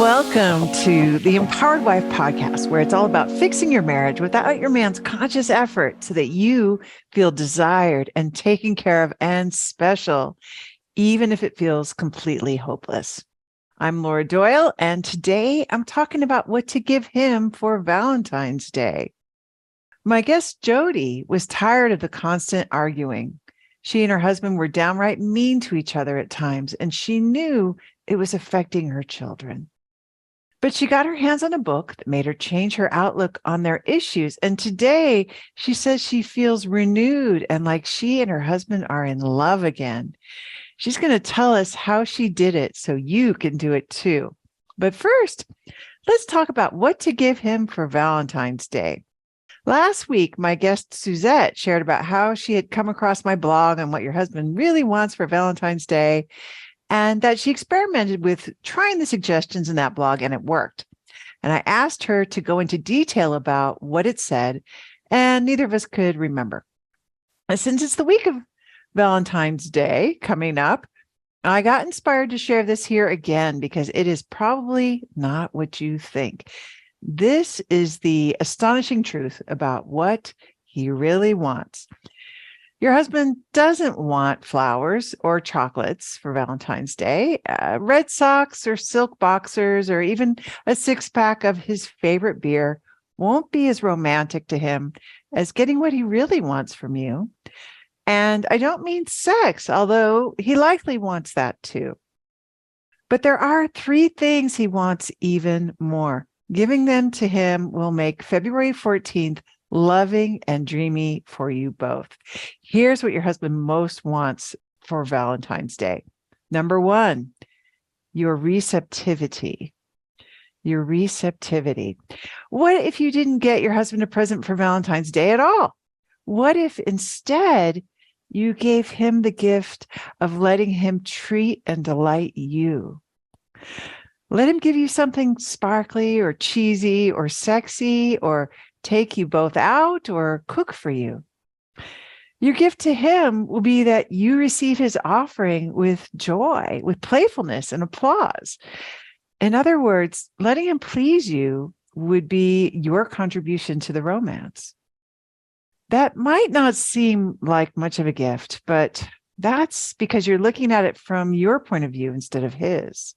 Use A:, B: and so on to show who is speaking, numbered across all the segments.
A: Welcome to the Empowered Wife podcast, where it's all about fixing your marriage without your man's conscious effort so that you feel desired and taken care of and special, even if it feels completely hopeless. I'm Laura Doyle, and today I'm talking about what to give him for Valentine's Day. My guest, Jody, was tired of the constant arguing. She and her husband were downright mean to each other at times, and she knew it was affecting her children. But she got her hands on a book that made her change her outlook on their issues. And today she says she feels renewed and like she and her husband are in love again. She's going to tell us how she did it so you can do it too. But first, let's talk about what to give him for Valentine's Day. Last week, my guest Suzette shared about how she had come across my blog on what your husband really wants for Valentine's Day, and that she experimented with trying the suggestions in that blog, and it worked. And I asked her to go into detail about what it said, and neither of us could remember. And since it's the week of Valentine's Day coming up, I got inspired to share this here again because it is probably not what you think. This is the astonishing truth about what he really wants. Your husband doesn't want flowers or chocolates for Valentine's Day. Red socks or silk boxers or even a six-pack of his favorite beer won't be as romantic to him as getting what he really wants from you. And I don't mean sex, although he likely wants that too. But there are three things he wants even more. Giving them to him will make February 14th loving and dreamy for you both. Here's what your husband most wants for Valentine's Day. Number one, your receptivity. Your receptivity. What if you didn't get your husband a present for Valentine's Day at all? What if instead you gave him the gift of letting him treat and delight you? Let him give you something sparkly or cheesy or sexy, or take you both out, or cook for you. Your gift to him will be that you receive his offering with joy, with playfulness and applause. In other words, letting him please you would be your contribution to the romance. That might not seem like much of a gift, but that's because you're looking at it from your point of view instead of his.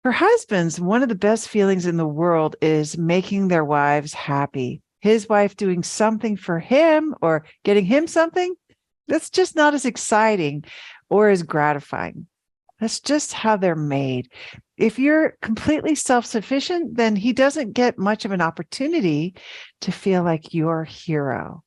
A: For husbands, one of the best feelings in the world is making their wives happy. His wife doing something for him or getting him something, that's just not as exciting or as gratifying. That's just how they're made. If you're completely self-sufficient, then he doesn't get much of an opportunity to feel like your hero.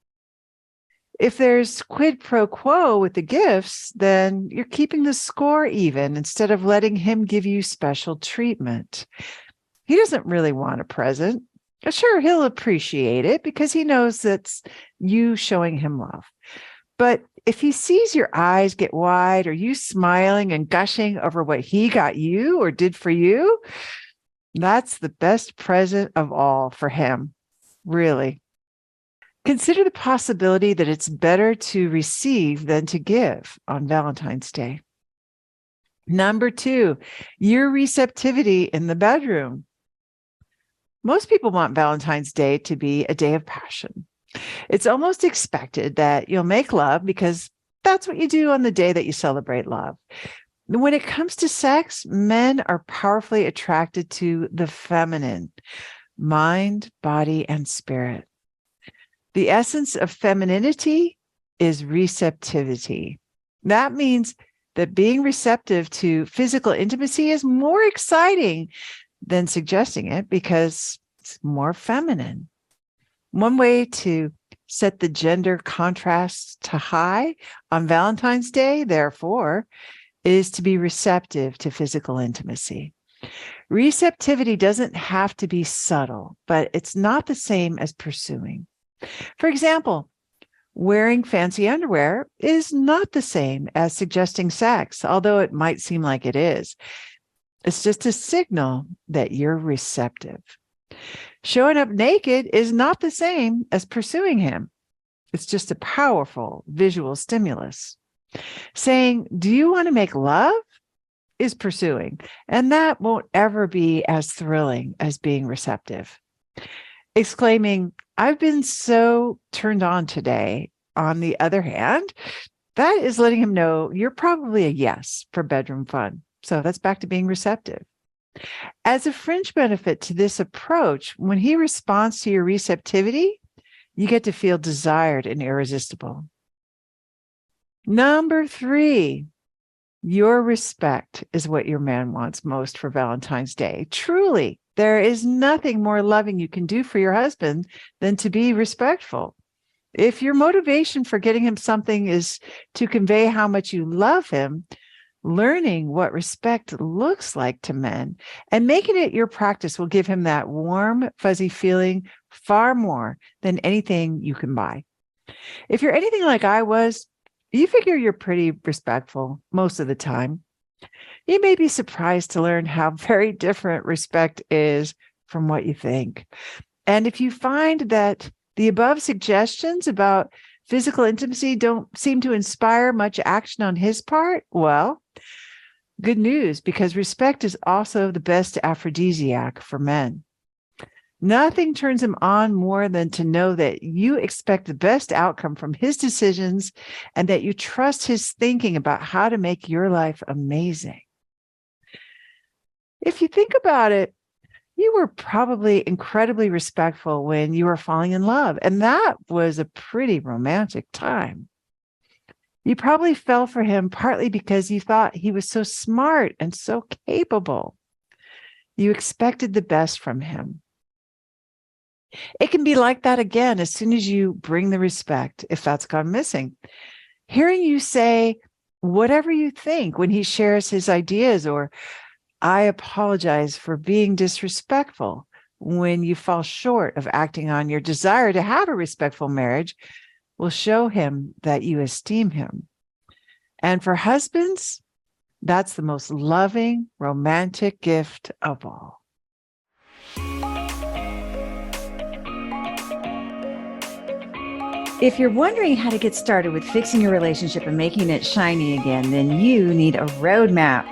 A: If there's quid pro quo with the gifts, then you're keeping the score even instead of letting him give you special treatment. He doesn't really want a present. Sure, he'll appreciate it because he knows that's you showing him love. But if he sees your eyes get wide or you smiling and gushing over what he got you or did for you, that's the best present of all for him, really. Consider the possibility that it's better to receive than to give on Valentine's Day. Number two, your receptivity in the bedroom. Most people want Valentine's Day to be a day of passion. It's almost expected that you'll make love because that's what you do on the day that you celebrate love. When it comes to sex, men are powerfully attracted to the feminine, mind, body, and spirit. The essence of femininity is receptivity. That means that being receptive to physical intimacy is more exciting than suggesting it because it's more feminine. One way to set the gender contrasts to high on Valentine's Day, therefore, is to be receptive to physical intimacy. Receptivity doesn't have to be subtle, but it's not the same as pursuing. For example, wearing fancy underwear is not the same as suggesting sex, although it might seem like it is. It's just a signal that you're receptive. Showing up naked is not the same as pursuing him. It's just a powerful visual stimulus. Saying, "Do you want to make love?" is pursuing, and that won't ever be as thrilling as being receptive. Exclaiming, "I've been so turned on today," on the other hand, that is letting him know you're probably a yes for bedroom fun. So that's back to being receptive. As a fringe benefit to this approach, when he responds to your receptivity, you get to feel desired and irresistible. Number 3, your respect is what your man wants most for Valentine's Day. Truly, there is nothing more loving you can do for your husband than to be respectful. If your motivation for getting him something is to convey how much you love him, learning what respect looks like to men and making it your practice will give him that warm, fuzzy feeling far more than anything you can buy. If you're anything like I was, you figure you're pretty respectful most of the time. You may be surprised to learn how very different respect is from what you think. And if you find that the above suggestions about physical intimacy don't seem to inspire much action on his part, well, good news, because respect is also the best aphrodisiac for men. Nothing turns him on more than to know that you expect the best outcome from his decisions and that you trust his thinking about how to make your life amazing. If you think about it, you were probably incredibly respectful when you were falling in love, and that was a pretty romantic time. You probably fell for him partly because you thought he was so smart and so capable. You expected the best from him. It can be like that again as soon as you bring the respect, if that's gone missing. Hearing you say whatever you think when he shares his ideas, or "I apologize for being disrespectful," when you fall short of acting on your desire to have a respectful marriage, will show him that you esteem him. And for husbands, that's the most loving, romantic gift of all. If you're wondering how to get started with fixing your relationship and making it shiny again, then you need a roadmap.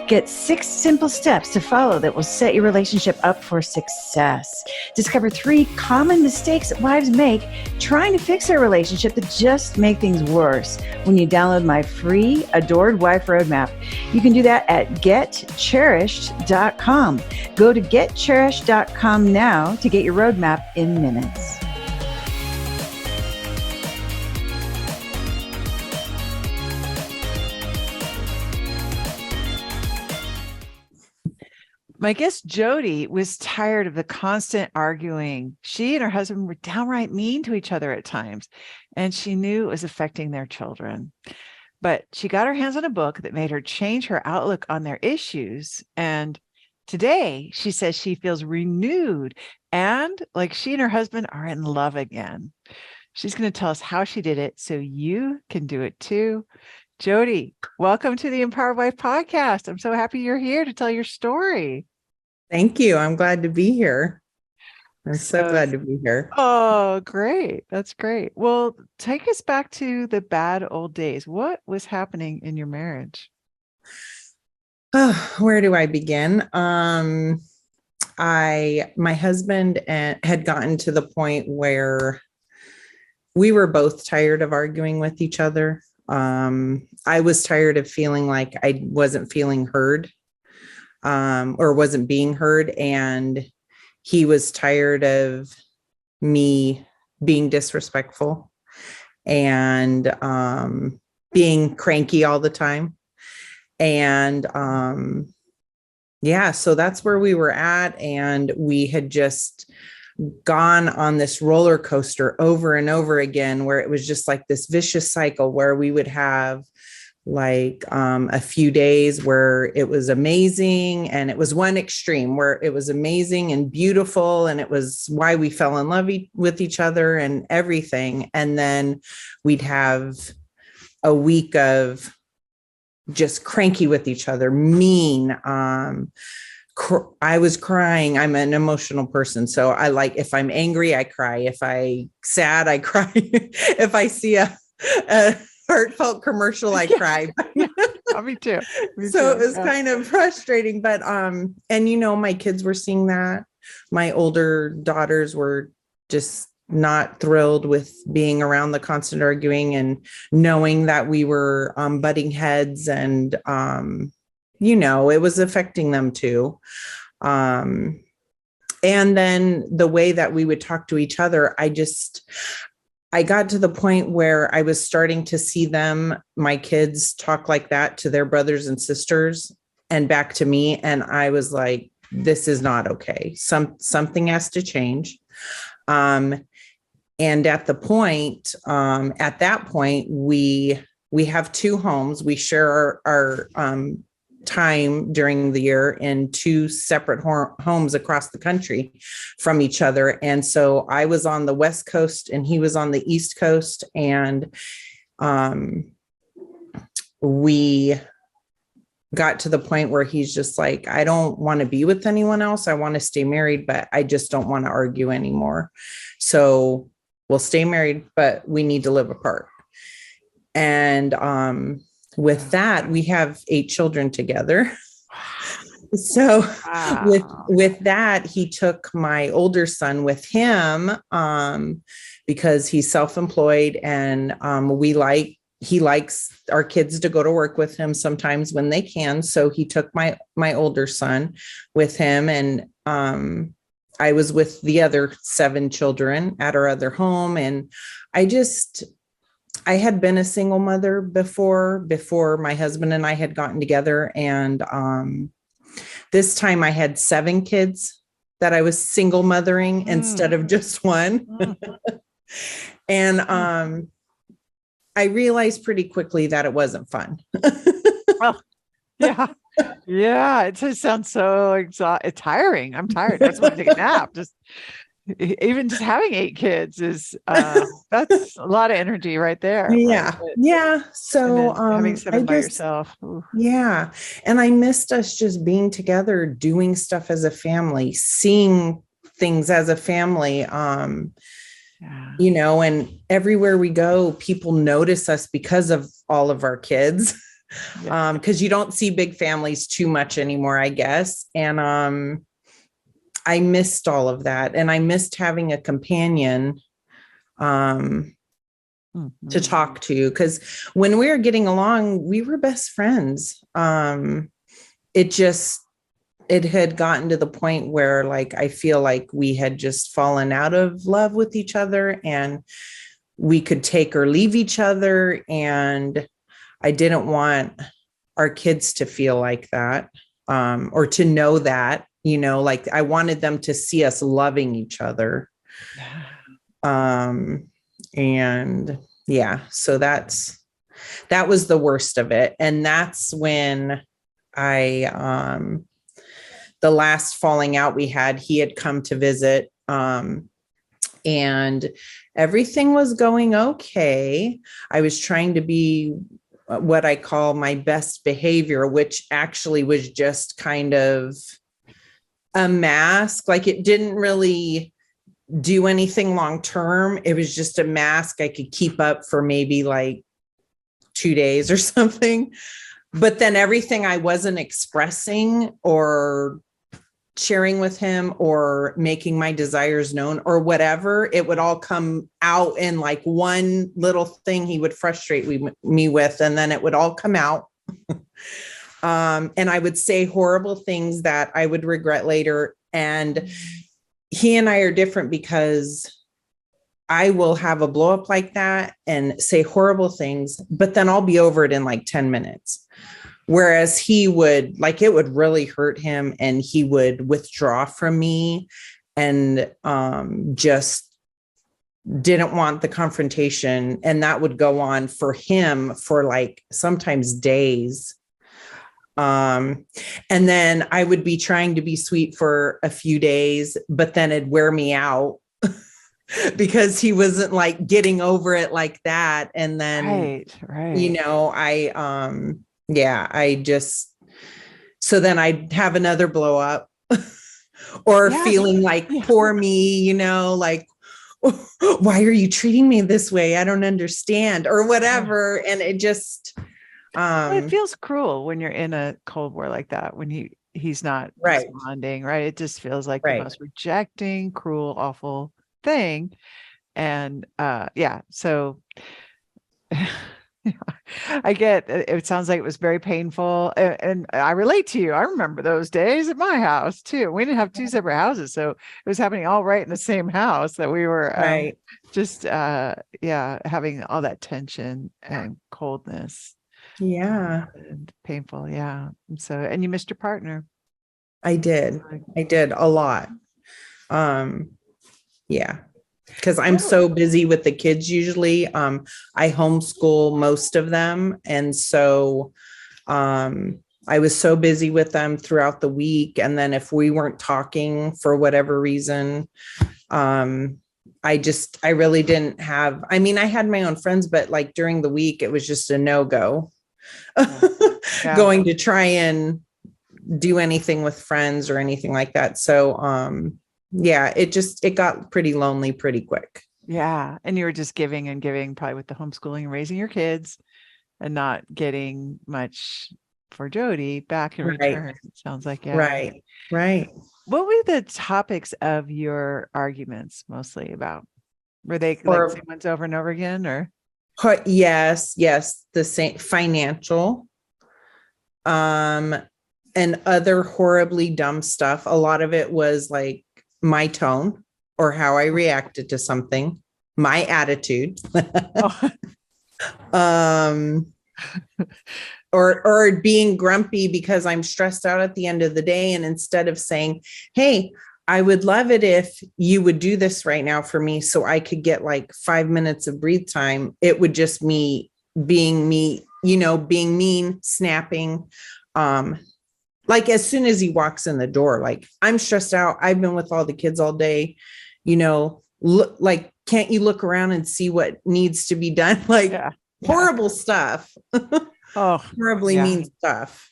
A: Get 6 simple steps to follow that will set your relationship up for success. Discover 3 common mistakes that wives make trying to fix their relationship that just make things worse when you download my free Adored Wife Roadmap. You can do that at getcherished.com. Go to getcherished.com now to get your roadmap in minutes. My guest, Jody, was tired of the constant arguing. She and her husband were downright mean to each other at times, and she knew it was affecting their children. But she got her hands on a book that made her change her outlook on their issues. And today, she says she feels renewed and like she and her husband are in love again. She's going to tell us how she did it so you can do it too. Jody, welcome to the Empowered Wife podcast. I'm so happy you're here to tell your story.
B: Thank you. I'm glad to be here. I'm so glad to be here.
A: Oh, great. That's great. Well, take us back to the bad old days. What was happening in your marriage?
B: Oh, where do I begin? My husband had gotten to the point where we were both tired of arguing with each other. I was tired of feeling like I wasn't feeling heard, or wasn't being heard. And he was tired of me being disrespectful and, being cranky all the time. And, yeah, so that's where we were at. And we had just gone on this roller coaster over and over again, where it was just like this vicious cycle where we would have like a few days where it was amazing, and it was one extreme where it was amazing and beautiful, and it was why we fell in love with each other and everything. And then we'd have a week of just cranky with each other, mean. I was crying. I'm an emotional person. So I like, if I'm angry, I cry. If I sad, I cry. If I see a heartfelt commercial, I cry.
A: Me too. Me
B: So it
A: too.
B: was kind of frustrating, but and my kids were seeing that. My older daughters were just not thrilled with being around the constant arguing and knowing that we were butting heads, and it was affecting them too. And then the way that we would talk to each other, I got to the point where I was starting to see them, my kids, talk like that to their brothers and sisters and back to me. And I was like, this is not okay. Something has to change. And at that point, we have two homes. We share our time during the year in two separate homes across the country from each other. And so I was on the West Coast and he was on the East Coast. And we got to the point where he's just like, I don't want to be with anyone else. I want to stay married, but I just don't want to argue anymore. So we'll stay married, but we need to live apart. And with that, we have 8 children together. So with that, he took my older son with him because he's self-employed, and he likes our kids to go to work with him sometimes when they can. So he took my older son with him, and I was with the other 7 children at our other home. And I had been a single mother before my husband and I had gotten together. And this time I had 7 kids that I was single mothering instead of just one. And I realized pretty quickly that it wasn't fun.
A: Well, yeah. Yeah. It just sounds so tiring. I'm tired. I just want to take a nap. Even just having 8 kids is that's a lot of energy right there.
B: Yeah.
A: Right?
B: Yeah. So
A: having 7 by yourself. Ooh.
B: Yeah. And I missed us just being together, doing stuff as a family, seeing things as a family. And everywhere we go, people notice us because of all of our kids. Because you don't see big families too much anymore, I guess. And I missed all of that. And I missed having a companion to talk to, because when we were getting along, we were best friends. It had gotten to the point where, like, I feel like we had just fallen out of love with each other, and we could take or leave each other. And I didn't want our kids to feel like that, or to know that, like I wanted them to see us loving each other. And yeah, so that was the worst of it. And that's when the last falling out we had, he had come to visit, and everything was going okay. I was trying to be what I call my best behavior, which actually was just kind of a mask. Like, it didn't really do anything long term. It was just a mask I could keep up for maybe like 2 days or something. But then everything I wasn't expressing or sharing with him or making my desires known or whatever, it would all come out in like one little thing he would frustrate me with, and then it would all come out. And I would say horrible things that I would regret later. And he and I are different, because I will have a blow up like that and say horrible things, but then I'll be over it in like 10 minutes. Whereas he would, like, it would really hurt him, and he would withdraw from me and just didn't want the confrontation. And that would go on for him for like sometimes days. And then I would be trying to be sweet for a few days, but then it'd wear me out because he wasn't like getting over it like that. And then, right. So then I'd have another blow up or feeling like, poor me, like, why are you treating me this way? I don't understand, or whatever. And it just,
A: Well, it
B: Um,
A: feels cruel when you're in a Cold War like that, when he's not
B: right,
A: responding, right? It just feels like the
B: right.
A: most rejecting, cruel, awful thing. And yeah, so I get it sounds like it was very painful. And I relate to you. I remember those days at my house too. We didn't have two separate houses, so it was happening all right in the same house that we were
B: Right.
A: just yeah, having all that tension and coldness
B: Yeah,
A: and painful. Yeah. And so, and you missed your partner.
B: I did.
A: Like,
B: I did a lot. Um, yeah, because I'm
A: oh,
B: so busy with the kids usually. I homeschool most of them. And so I was so busy with them throughout the week. And then if we weren't talking for whatever reason, I really didn't have, I mean, I had my own friends, but like during the week, it was just a no-go.
A: yeah. Yeah.
B: Going to try and do anything with friends or anything like that. So, yeah, it got pretty lonely pretty quick.
A: Yeah. And you were just giving and giving, probably with the homeschooling and raising your kids and not getting much for Jody back in
B: Right,
A: return. It sounds like, yeah.
B: right, right.
A: What were the topics of your arguments mostly about? Were they like the
B: Or
A: same ones over and over again, or?
B: yes, yes, the same financial, um, and other horribly dumb stuff. A lot of it was like my tone or how I reacted to something, my attitude.
A: Oh,
B: um or being grumpy because I'm stressed out at the end of the day, and instead of saying, hey, I would love it if you would do this right now for me so I could get like 5 minutes of breathe time, it would just me, being mean, snapping. Like as soon as he walks in the door, like I'm stressed out, I've been with all the kids all day, look, like can't you look around and see what needs to be done? Like
A: yeah. Yeah.
B: horrible stuff.
A: Oh,
B: Horribly
A: yeah.
B: mean stuff.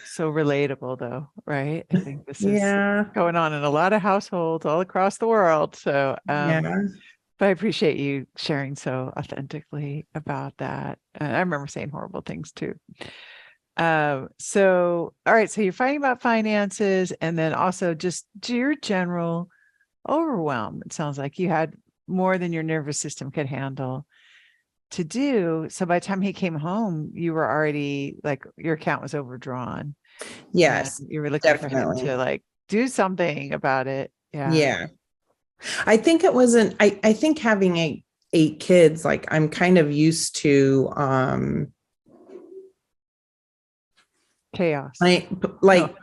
A: So relatable though, right? I think this is
B: Yeah.
A: going on in a lot of households all across the world. So,
B: Yeah.
A: but I appreciate you sharing so authentically about that. And I remember saying horrible things too. So, all right. So you're fighting about finances and then also just your general overwhelm. It sounds like you had more than your nervous system could handle to do. So by the time he came home, you were already like your account was overdrawn and
B: Yes,
A: you were looking for him to
B: definitely.
A: like do something about it. Yeah.
B: Yeah. I think it wasn't, I think having eight kids, like I'm kind of used to
A: Chaos.
B: like
A: Oh,
B: like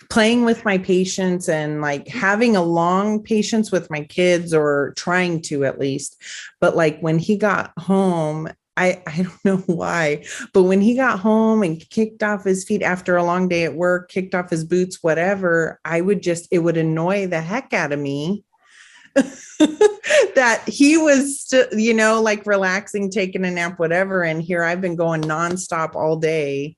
B: playing with my patients and like having a long patience with my kids, or trying to at least. But like when he got home, I don't know why, but when he got home and kicked off his feet after a long day at work, kicked off his boots, whatever, it would annoy the heck out of me that he was, like relaxing, taking a nap, whatever. And here I've been going nonstop all day.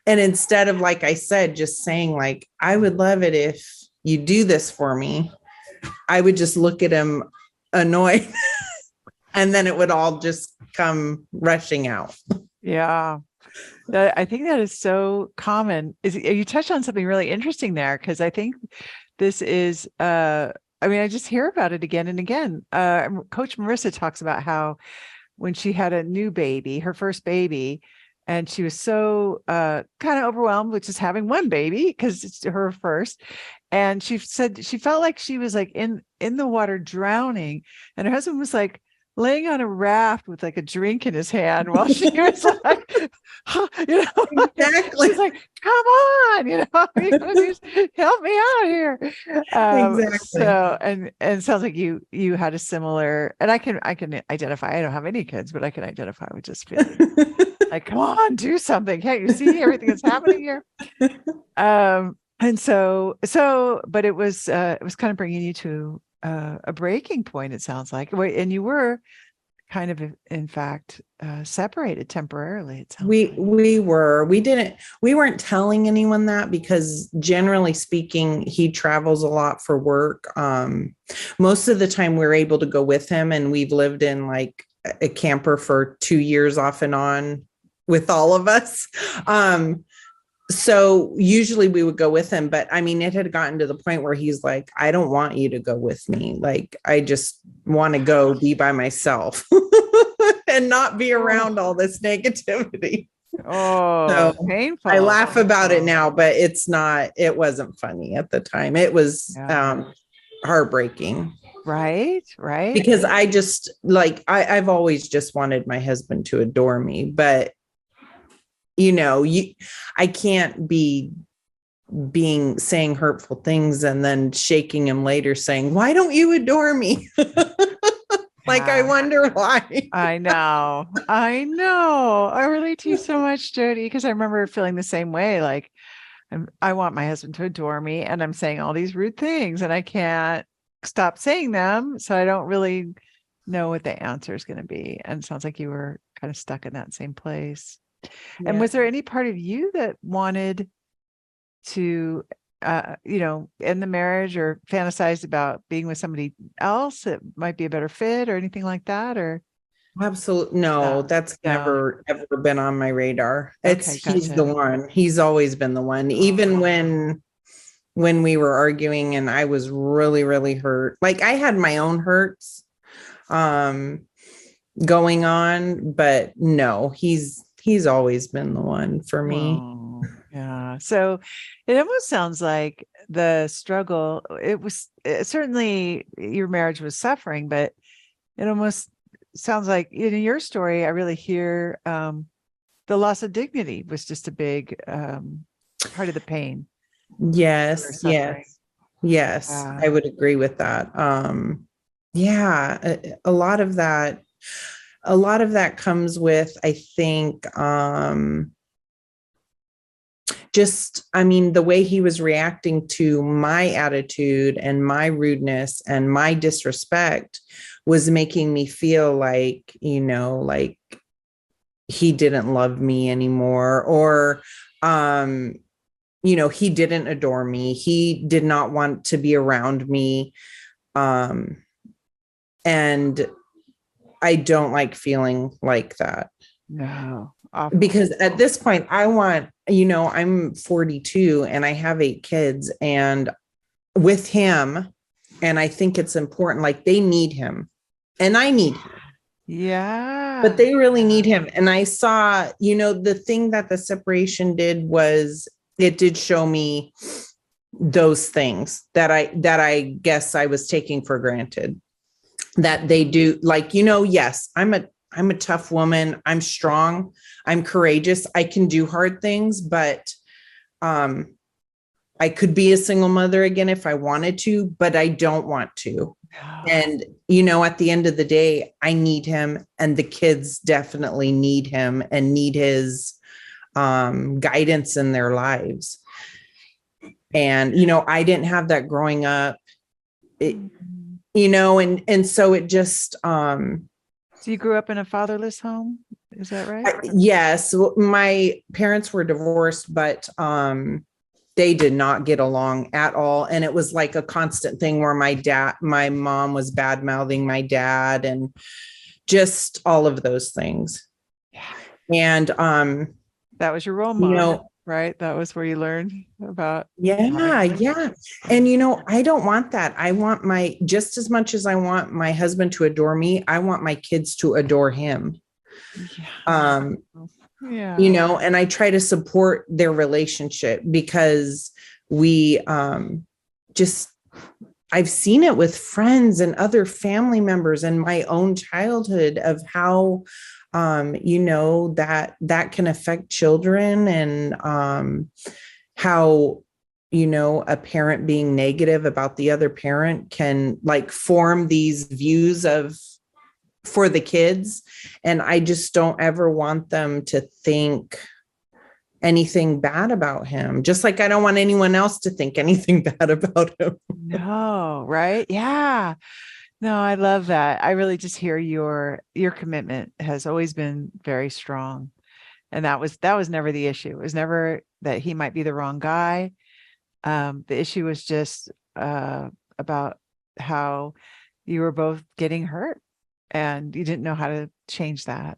B: And instead of, like I said, just saying like, I would love it if you do this for me, I would just look at him annoyed and then it would all just come rushing out.
A: yeah. I think that is so common. You touched on something really interesting there because I think this is I mean, I just hear about it again and again. Coach Marissa talks about how when she had a new baby, her first baby, and she was so kind of overwhelmed with just having one baby because it's her first. And she said she felt like she was like in the water drowning, and her husband was like laying on a raft with like a drink in his hand while she was like,
B: Exactly.
A: she's like, come on, help me out here.
B: Exactly.
A: So and it sounds like you had a similar, and I can identify. I don't have any kids, but I can identify with just feeling like, come on, do something. Can't you see everything that's happening here? And but it was kind of bringing you to a breaking point, it sounds like. And you were kind of, in fact, separated temporarily, it sounds like.
B: We weren't telling anyone that because generally speaking, he travels a lot for work. Most of the time we're able to go with him, and we've lived in like a camper for 2 years off and on with all of us. So usually we would go with him, but I mean, it had gotten to the point where he's like, I don't want you to go with me. Like, I just want to go be by myself and not be around all this negativity.
A: Oh,
B: So
A: painful.
B: I laugh about it now, but it wasn't funny at the time. It was heartbreaking.
A: Right.
B: Because I just like, I've always just wanted my husband to adore me, but I can't be saying hurtful things and then shaking him later saying, why don't you adore me? Like, I wonder why.
A: I know. I relate to you so much, Jody, because I remember feeling the same way. Like, I want my husband to adore me, and I'm saying all these rude things, and I can't stop saying them. So I don't really know what the answer is going to be. And it sounds like you were kind of stuck in that same place. Yeah. And was there any part of you that wanted to, end the marriage or fantasized about being with somebody else that might be a better fit or anything like that? Or
B: absolutely no, that's never ever been on my radar. He's the one. He's always been the one. Even when we were arguing and I was really, really hurt. Like, I had my own hurts going on, but no, he's always been the one for me.
A: Oh, yeah. So it almost sounds like the struggle, certainly your marriage was suffering, but it almost sounds like in your story, I really hear the loss of dignity was just a big part of the pain.
B: Yes. I would agree with that. A lot of that comes with, I think, the way he was reacting to my attitude and my rudeness and my disrespect was making me feel like, like he didn't love me anymore, or, he didn't adore me. He did not want to be around me. And I don't like feeling like that.
A: No.
B: Because at this point, I'm 42 and I have 8 kids, and with him, and I think it's important, like, they need him and I need him.
A: Yeah.
B: But they really need him. And I saw, the thing that the separation did was it did show me those things that I guess I was taking for granted, that they do. Like, yes, I'm a tough woman. I'm strong. I'm courageous. I can do hard things, but I could be a single mother again if I wanted to, but I don't want to. And, at the end of the day, I need him, and the kids definitely need him and need his guidance in their lives. And, I didn't have that growing up, and so it just,
A: So you grew up in a fatherless home? Is that right?
B: Yes. My parents were divorced, but they did not get along at all. And it was like a constant thing where my mom was bad mouthing my dad and just all of those things.
A: Yeah.
B: And
A: that was your role model, right? That was where you learned about.
B: Yeah. And I don't want that. I want just as much as I want my husband to adore me, I want my kids to adore him. And I try to support their relationship, because I've seen it with friends and other family members and my own childhood of how, that can affect children, and how, a parent being negative about the other parent can like form these views for the kids. And I just don't ever want them to think anything bad about him, just like I don't want anyone else to think anything bad about him.
A: No, right? Yeah. No, I love that. I really just hear your commitment has always been very strong. And that was never the issue. It was never that he might be the wrong guy. The issue was just about how you were both getting hurt and you didn't know how to change that.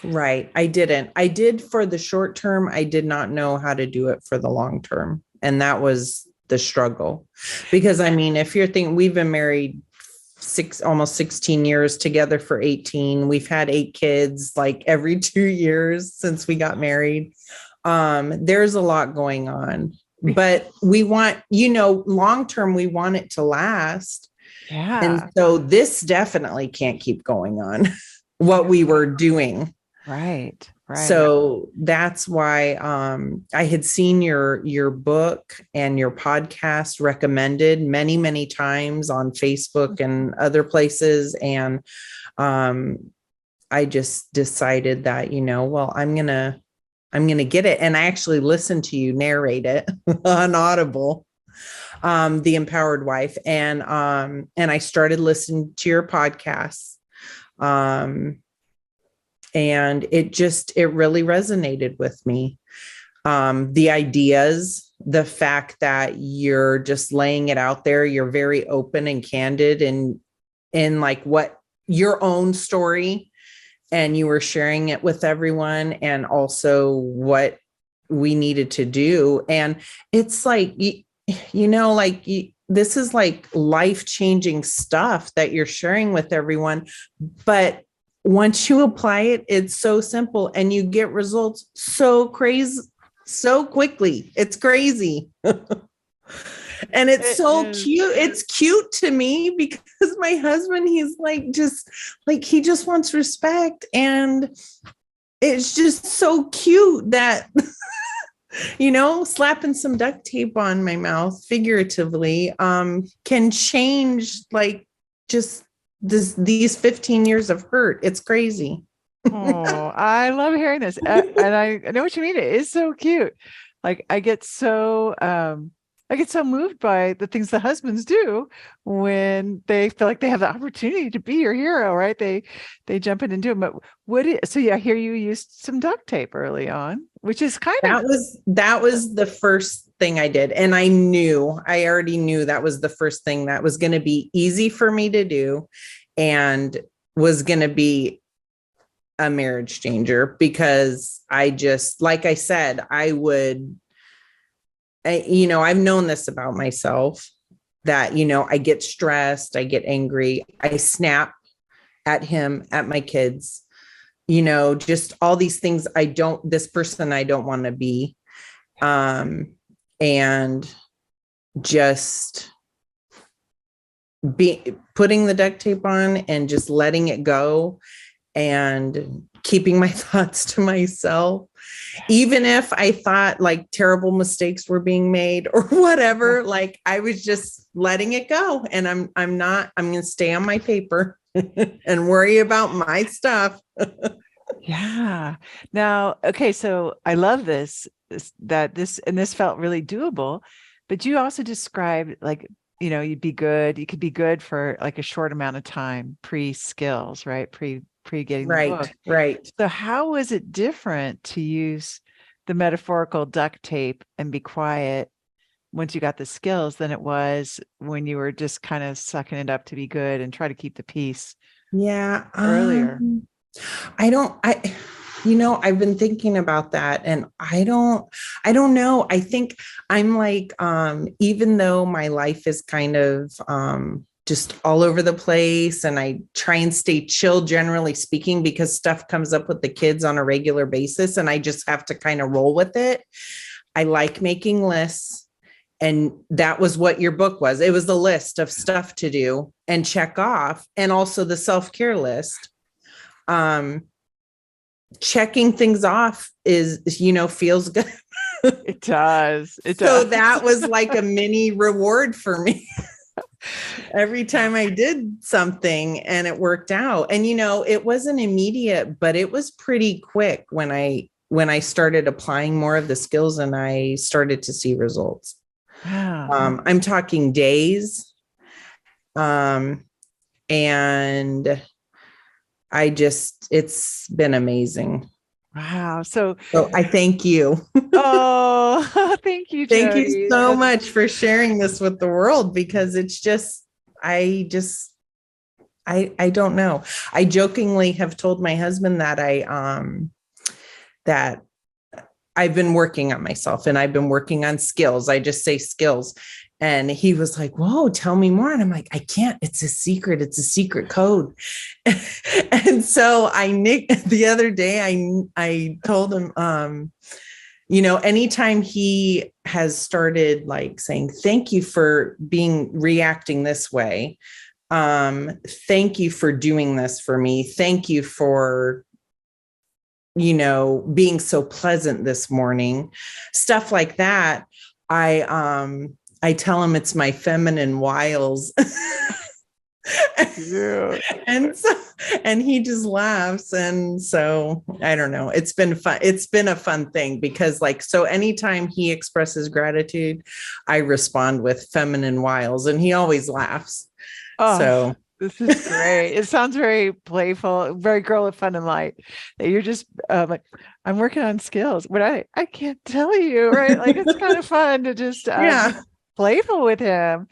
B: Right. I didn't. I did for the short term. I did not know how to do it for the long term. And that was the struggle. Because I mean, if you're thinking we've been married almost 16 years, together for 18. We've had 8 kids like every 2 years since we got married. There's a lot going on. But we want, long term, we want it to last. And
A: Yeah.
B: so this definitely can't keep going on what we were doing.
A: Right. Right.
B: So that's why I had seen your book and your podcast recommended many, many times on Facebook and other places. And I just decided that, well, I'm gonna get it. And I actually listened to you narrate it on Audible, The Empowered Wife. And I started listening to your podcasts. And it really resonated with me. The ideas, the fact that you're just laying it out there, you're very open and candid and in like what your own story, and you were sharing it with everyone, and also what we needed to do. And it's like, this is like life-changing stuff that you're sharing with everyone. But once you apply it, it's so simple and you get results so crazy, so quickly. It's crazy. And it's so cute. It's cute to me because my husband, he's he just wants respect. And it's just so cute that, slapping some duct tape on my mouth, figuratively, can change just these 15 years of hurt. It's crazy.
A: Oh, I love hearing this. And I know what you mean. It is so cute. Like I get so moved by the things the husbands do when they feel like they have the opportunity to be your hero, right? They jump in and do it. But so yeah, I hear you used some duct tape early on, which is
B: that was the first thing I did. And I already knew that was the first thing that was going to be easy for me to do and was going to be a marriage changer, because I just, like I said, I've known this about myself, that, I get stressed, I get angry, I snap at him, at my kids, just all these things. This person I don't want to be. And just putting the duct tape on and just letting it go and keeping my thoughts to myself, even if I thought like terrible mistakes were being made or whatever. Like I was just letting it go, and I'm going to stay on my paper and worry about my stuff.
A: Yeah. Now, okay, so I love this felt really doable, but you also described like, you could be good for like a short amount of time, pre-skills, right? Pre getting the book.
B: Right.
A: So how was it different to use the metaphorical duct tape and be quiet once you got the skills than it was when you were just kind of sucking it up to be good and try to keep the peace?
B: Yeah.
A: Earlier.
B: I've been thinking about that, and I don't know. I think I'm like, even though my life is kind of, just all over the place, and I try and stay chill, generally speaking, because stuff comes up with the kids on a regular basis and I just have to kind of roll with it. I like making lists. And that was what your book was. It was the list of stuff to do and check off, and also the self-care list. Checking things off feels good.
A: It does.
B: So that was like a mini reward for me. Every time I did something and it worked out. And it wasn't immediate, but it was pretty quick when I started applying more of the skills and I started to see results.
A: Wow.
B: I'm talking days. And it's been amazing.
A: Wow. So
B: I thank you.
A: oh, thank you, Jody.
B: Thank you so much for sharing this with the world, because it's just, I don't know. I jokingly have told my husband that that I've been working on myself and I've been working on skills. I just say skills. And he was like, whoa, tell me more. And I'm like, I can't, it's a secret. It's a secret code. And so the other day, I told him, anytime he has started like saying, thank you for reacting this way. Thank you for doing this for me. Thank you for, being so pleasant this morning, stuff like that. I tell him it's my feminine wiles.
A: Yeah.
B: And he just laughs. And so I don't know. It's been fun. It's been a fun thing because so anytime he expresses gratitude, I respond with feminine wiles and he always laughs.
A: Oh,
B: So
A: this is great. It sounds very playful, very girl of fun and light. That you're just like, I'm working on skills, but I can't tell you, right? Like it's kind of fun to just
B: yeah.
A: be playful with him.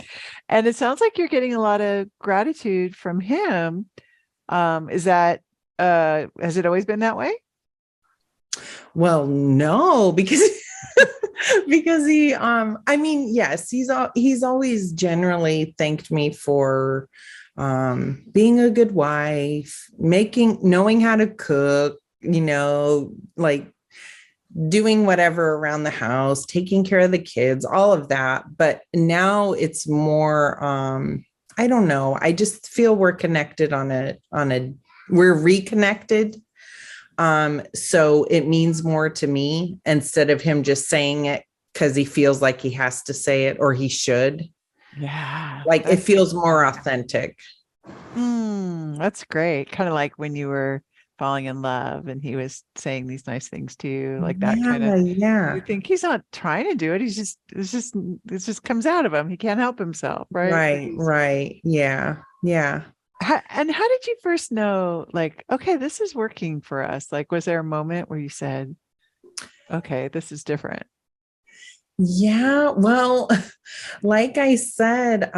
A: And it sounds like you're getting a lot of gratitude from him. Is that has it always been that way?
B: Well, no, because because he yes, he's always generally thanked me for being a good wife, knowing how to cook, like doing whatever around the house, taking care of the kids, all of that. But now it's more I don't know. I just feel we're connected we're reconnected. So it means more to me instead of him just saying it because he feels like he has to say it or he should.
A: Yeah.
B: Like it feels more authentic.
A: That's great. Kind of like when you were falling in love and he was saying these nice things to you, like that kind of,
B: Yeah.
A: you think he's not trying to do it. It just comes out of him. He can't help himself, right?
B: Right. Yeah. Yeah.
A: And how did you first know, like, okay, this is working for us? Like, was there a moment where you said, okay, this is different?
B: Yeah, well, like I said,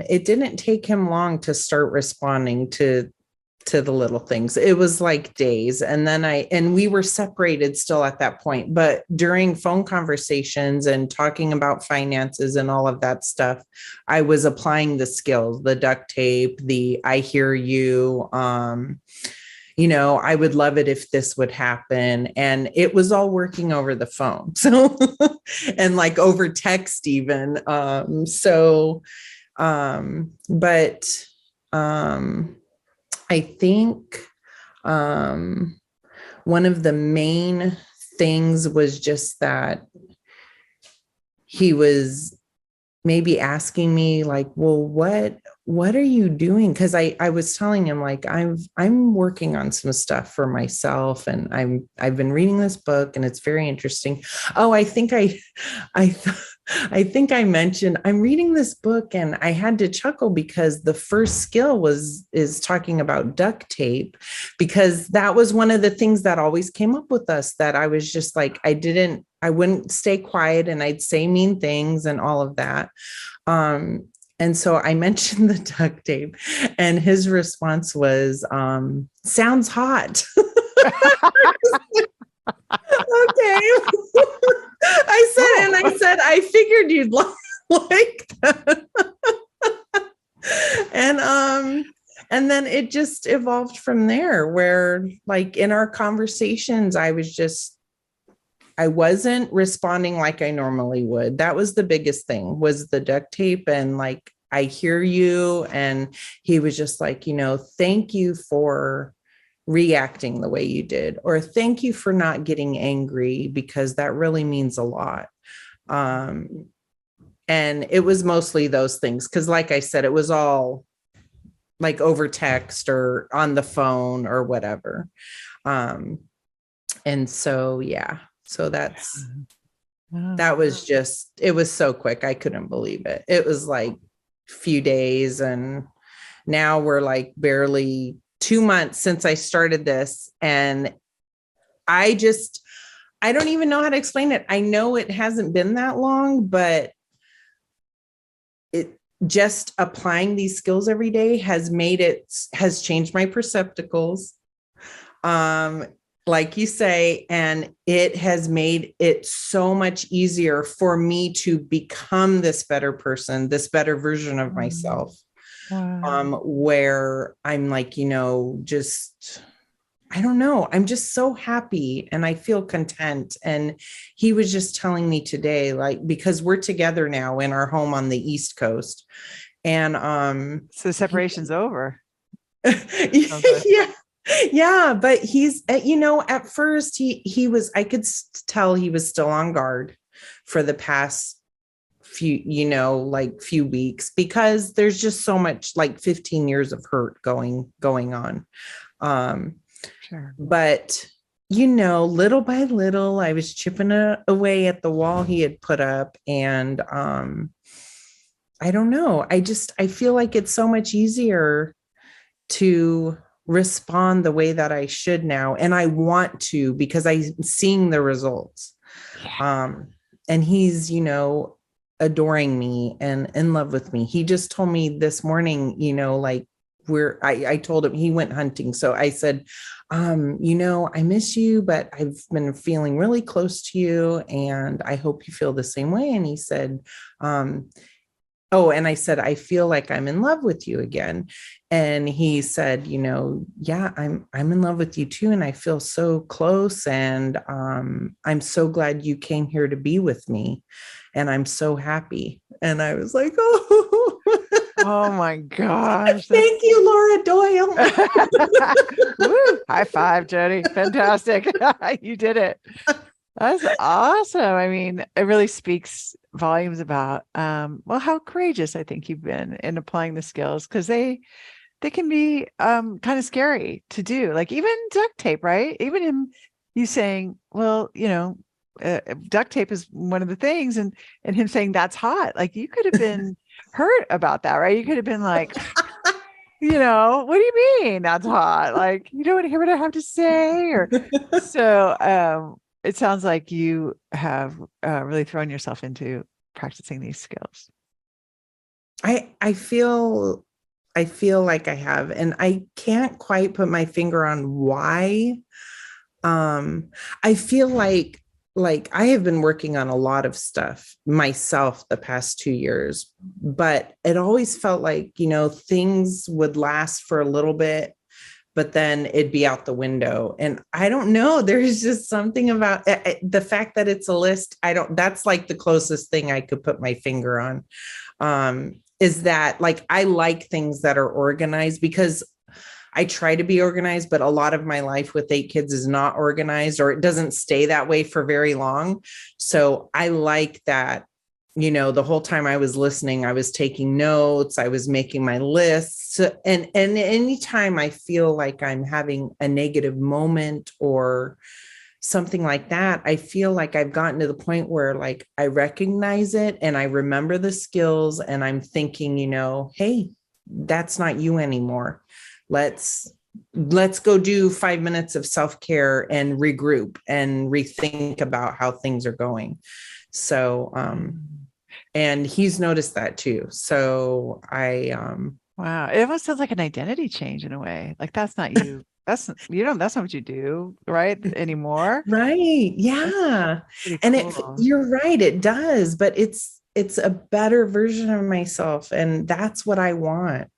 B: it didn't take him long to start responding to the little things. It was like days. And then we were separated still at that point, but during phone conversations and talking about finances and all of that stuff, I was applying the skills, the duct tape, the I hear you, I would love it if this would happen. And it was all working over the phone. So, and like over text even. But I think one of the main things was just that he was maybe asking me like, well, what are you doing? Because I was telling him like I'm working on some stuff for myself and I've been reading this book and it's very interesting. Oh, I I think I mentioned I'm reading this book and I had to chuckle because the first skill is talking about duct tape, because that was one of the things that always came up with us, that I was just like, I wouldn't stay quiet and I'd say mean things and all of that. And so I mentioned the duct tape and his response was, sounds hot. Okay. I said, I figured you'd like that. And then it just evolved from there, where like in our conversations, I wasn't responding like I normally would. That was the biggest thing, was the duct tape and like, I hear you. And he was just like, thank you for reacting the way you did, or thank you for not getting angry, because that really means a lot. And it was mostly those things. Cause like I said, it was all like over text or on the phone or whatever. And so, yeah, so that was just, it was so quick. I couldn't believe it. It was like a few days. And now we're like barely 2 months since I started this. And I don't even know how to explain it. I know it hasn't been that long, but just applying these skills every day has changed my percepticles. Like you say, and it has made it so much easier for me to become this better person, this better version of myself.
A: Wow.
B: Where I'm like, just, I don't know, I'm just so happy and I feel content. And he was just telling me today, like, because we're together now in our home on the East Coast. And
A: So separation's over. Sounds like.
B: yeah. Yeah, but he's, at first I could tell he was still on guard for the past few weeks, because there's just so much, like 15 years of hurt going on.
A: Sure.
B: But little by little, I was chipping away at the wall he had put up. And I don't know. I feel like it's so much easier to respond the way that I should now. And I want to, because I'm seeing the results.
A: Yeah.
B: And he's, adoring me and in love with me. He just told me this morning, like, I told him he went hunting. So I said, I miss you, but I've been feeling really close to you and I hope you feel the same way. And he said, oh, and I said, I feel like I'm in love with you again. And he said, yeah, I'm in love with you too. And I feel so close. And I'm so glad you came here to be with me. And I'm so happy. And I was like, oh,
A: Oh my gosh.
B: thank you, Laura Doyle.
A: Woo, high five, Jody. Fantastic. You did it. That's awesome. I mean, it really speaks volumes about well, how courageous I think you've been in applying the skills, because they can be kind of scary to do. Like even duct tape, right? Even you saying, well, duct tape is one of the things, and him saying that's hot. Like you could have been hurt about that, right? You could have been like, what do you mean that's hot? Like, you don't want to hear what I have to say? Or so it sounds like you have really thrown yourself into practicing these skills.
B: I feel like I have, and I can't quite put my finger on why. I feel like I have been working on a lot of stuff myself the past 2 years, but it always felt like, things would last for a little bit, but then it'd be out the window. And I don't know, there's just something about the fact that it's a list. That's like the closest thing I could put my finger on. Is that like, I like things that are organized, because I try to be organized, but a lot of my life with 8 kids is not organized, or it doesn't stay that way for very long. So I like that, the whole time I was listening, I was taking notes, I was making my lists. And anytime I feel like I'm having a negative moment or something like that, I feel like I've gotten to the point where like I recognize it and I remember the skills and I'm thinking, hey, that's not you anymore. Let's go do 5 minutes of self-care and regroup and rethink about how things are going. So, and he's noticed that too. So
A: Wow. It almost sounds like an identity change in a way. Like that's not you. That's not what you do, right? Anymore.
B: right. Yeah.
A: Pretty
B: And
A: cool.
B: you're right. It does, but it's a better version of myself. And that's what I want.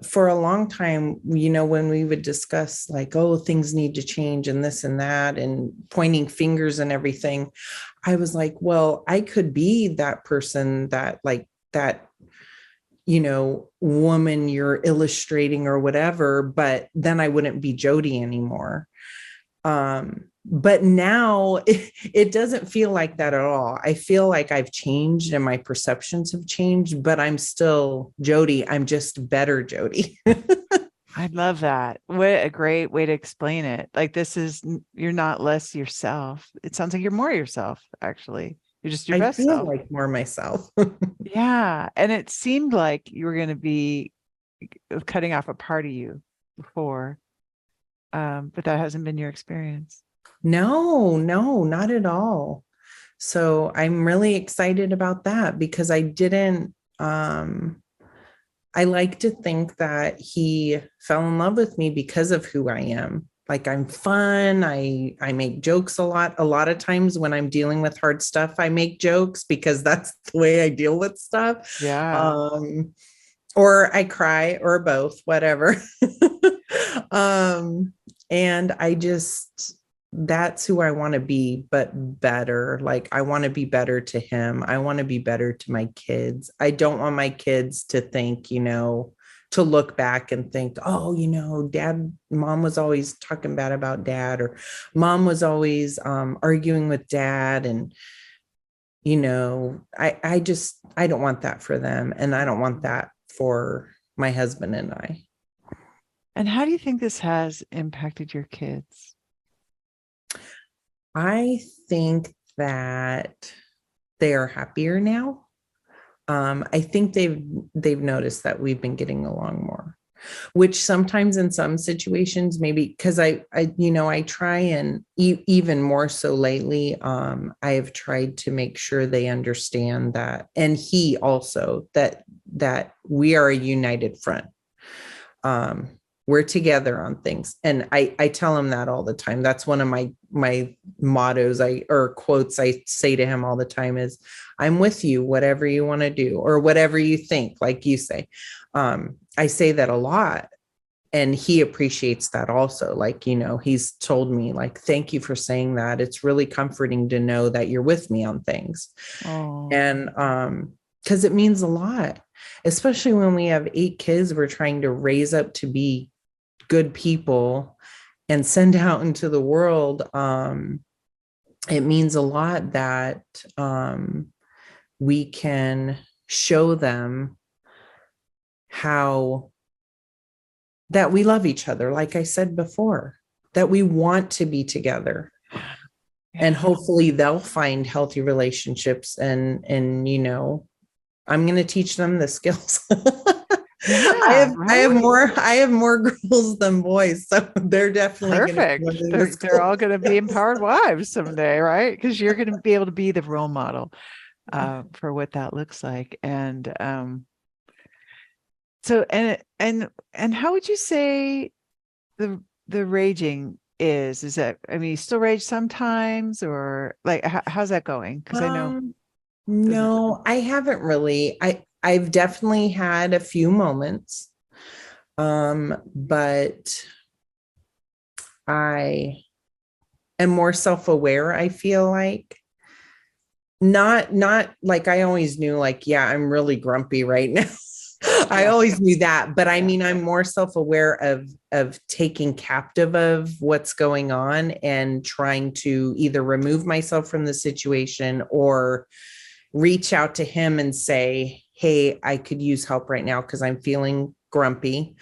B: For a long time, when we would discuss like, oh, things need to change and this and that and pointing fingers and everything, I was like, well, I could be that person that like that, woman you're illustrating or whatever, but then I wouldn't be Jody anymore. But now it doesn't feel like that at all. I feel like I've changed and my perceptions have changed, but I'm still Jody. I'm just better Jody.
A: I love that. What a great way to explain it. Like you're not less yourself. It sounds like you're more yourself, actually. You're just your
B: I
A: best
B: feel
A: self.
B: like more myself.
A: Yeah. And it seemed like you were going to be cutting off a part of you before. But that hasn't been your experience.
B: No, not at all. So I'm really excited about that, because I didn't I like to think that he fell in love with me because of who I am. Like I'm fun. I make jokes a lot. A lot of times when I'm dealing with hard stuff, I make jokes because that's the way I deal with stuff.
A: Yeah.
B: Or I cry or both, whatever. um, and I just that's who I want to be, but better. Like I want to be better to him. I want to be better to my kids. I don't want my kids to think, to look back and think, oh, mom was always talking bad about dad, or mom was always arguing with dad. And, I don't want that for them. And I don't want that for my husband and I.
A: And how do you think this has impacted your kids?
B: I think that they are happier now. I think they've noticed that we've been getting along more, which sometimes in some situations, maybe because I try and even more so lately, I have tried to make sure they understand that, and he also that we are a united front. We're together on things. And I tell him that all the time. That's one of my mottos or quotes I say to him all the time is, I'm with you, whatever you want to do, or whatever you think, like you say. I say that a lot. And he appreciates that also. Like, he's told me, like, thank you for saying that. It's really comforting to know that you're with me on things.
A: Oh.
B: And because it means a lot, especially when we have 8 kids we're trying to raise up to be good people and send out into the world. It means a lot that we can show them how that we love each other, like I said before, that we want to be together. Yeah. And hopefully they'll find healthy relationships, and I'm going to teach them the skills.
A: Yeah,
B: I have more girls than boys, so they're definitely
A: perfect. They're all going to be empowered wives someday, right? Because you're going to be able to be the role model for what that looks like. And so and how would you say the raging is? Is that, I mean, you still rage sometimes, or like how's that going? Because I know
B: no, I haven't really. I've definitely had a few moments, but I am more self-aware, I feel like. Not like I always knew, like, yeah, I'm really grumpy right now. I always knew that, but I mean, I'm more self-aware of taking captive of what's going on and trying to either remove myself from the situation or reach out to him and say, hey, I could use help right now because I'm feeling grumpy,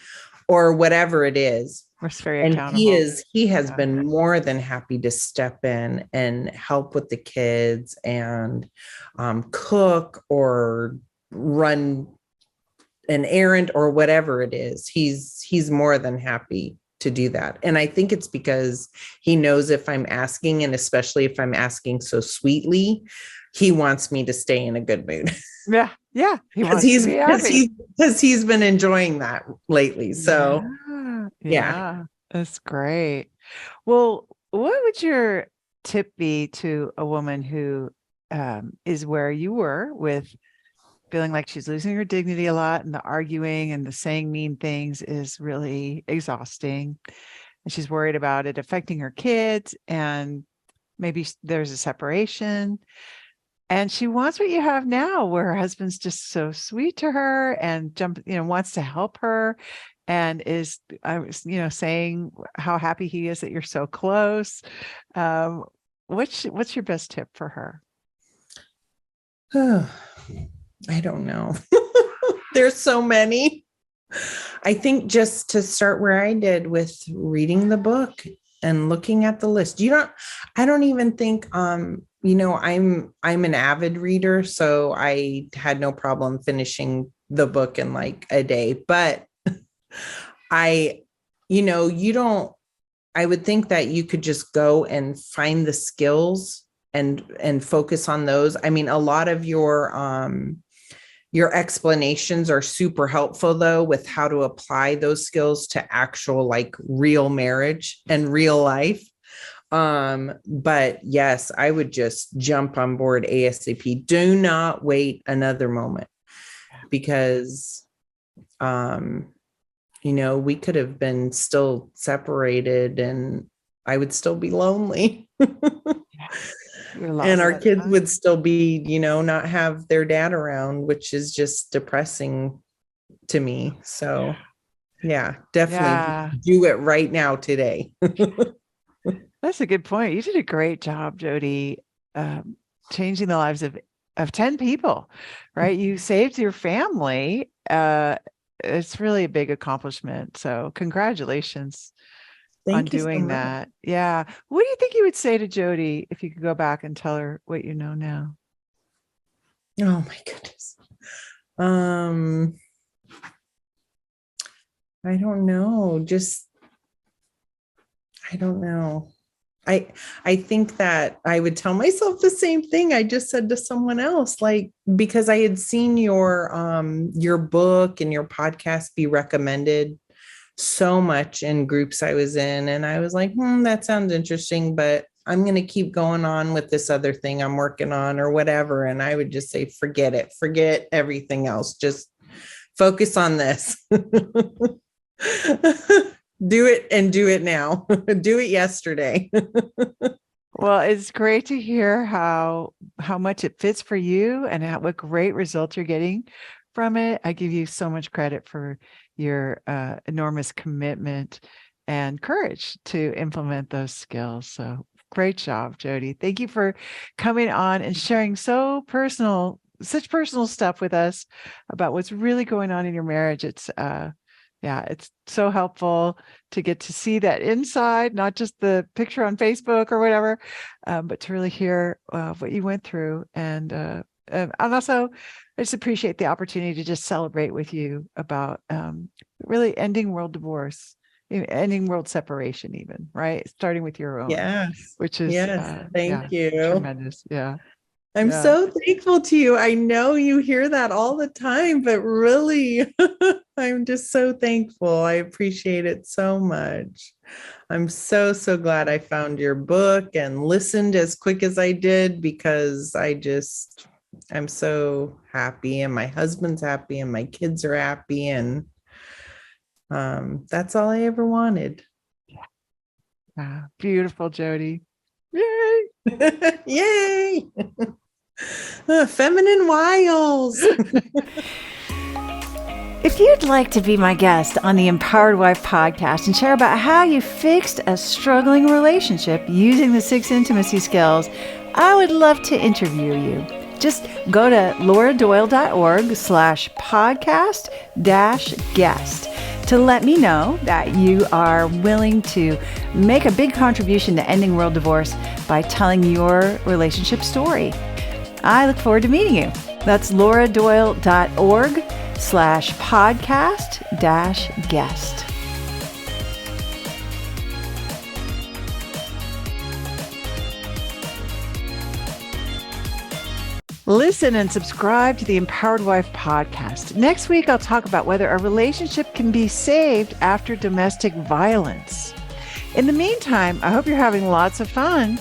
B: or whatever it is.
A: We're very
B: And
A: accountable.
B: he has been more than happy to step in and help with the kids and cook or run an errand or whatever it is. He's more than happy to do that. And I think it's because he knows if I'm asking, and especially if I'm asking so sweetly, he wants me to stay in a good mood.
A: Yeah. Yeah. He wants to be happy.
B: Because he's been enjoying that lately. So
A: yeah. That's great. Well, what would your tip be to a woman who is where you were, with feeling like she's losing her dignity a lot, and the arguing and the saying mean things is really exhausting, and she's worried about it affecting her kids, and maybe there's a separation, and she wants what you have now, where her husband's just so sweet to her and wants to help her, and is, saying how happy he is that you're so close. What's your best tip for her?
B: I don't know. There's so many. I think just to start where I did, with reading the book and looking at the list. I don't even think I'm an avid reader, so I had no problem finishing the book in like a day. But I would think that you could just go and find the skills and focus on those. I mean, a lot of your your explanations are super helpful though, with how to apply those skills to actual like real marriage and real life. But yes, I would just jump on board ASAP. Do not wait another moment, because, we could have been still separated and I would still be lonely. And our kids would still be, not have their dad around, which is just depressing to me. So yeah, definitely do it right now today.
A: That's a good point. You did a great job, Jody, changing the lives of 10 people, right? You saved your family. It's really a big accomplishment. So congratulations on doing that. Yeah. What do you think you would say to Jody if you could go back and tell her what you know now?
B: Oh my goodness. I don't know. I don't know. I think that I would tell myself the same thing I just said to someone else, like, because I had seen your book and your podcast be recommended so much in groups I was in. And I was like, that sounds interesting, but I'm going to keep going on with this other thing I'm working on or whatever. And I would just say, forget it, forget everything else. Just focus on this. Do it and do it now. Do it yesterday.
A: Well, it's great to hear how much it fits for you and what great results you're getting from it. I give you so much credit for your enormous commitment and courage to implement those skills. So great job, Jody. Thank you for coming on and sharing such personal stuff with us about what's really going on in your marriage. It's it's so helpful to get to see that inside, not just the picture on Facebook or whatever, but to really hear what you went through. And also, I just appreciate the opportunity to just celebrate with you about really ending world divorce, ending world separation, even, right? Starting with your own.
B: Yes.
A: Which is,
B: thank you.
A: Tremendous. Yeah.
B: I'm so thankful to you. I know you hear that all the time, but really, I'm just so thankful. I appreciate it so much. I'm so glad I found your book and listened as quick as I did, because I'm so happy, and my husband's happy, and my kids are happy. And that's all I ever wanted.
A: Beautiful, Jody. Yay.
B: Yay. Feminine wiles.
C: If you'd like to be my guest on the Empowered Wife podcast and share about how you fixed a struggling relationship using the 6 intimacy skills, I would love to interview you. Just go to lauradoyle.org/podcast-guest to let me know that you are willing to make a big contribution to ending world divorce by telling your relationship story. I look forward to meeting you. That's lauradoyle.org/podcast-guest.
A: Listen and subscribe to the Empowered Wife podcast. Next week, I'll talk about whether a relationship can be saved after domestic violence. In the meantime, I hope you're having lots of fun.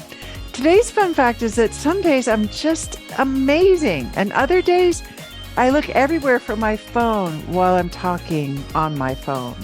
A: Today's fun fact is that some days I'm just amazing, and other days I look everywhere for my phone while I'm talking on my phone.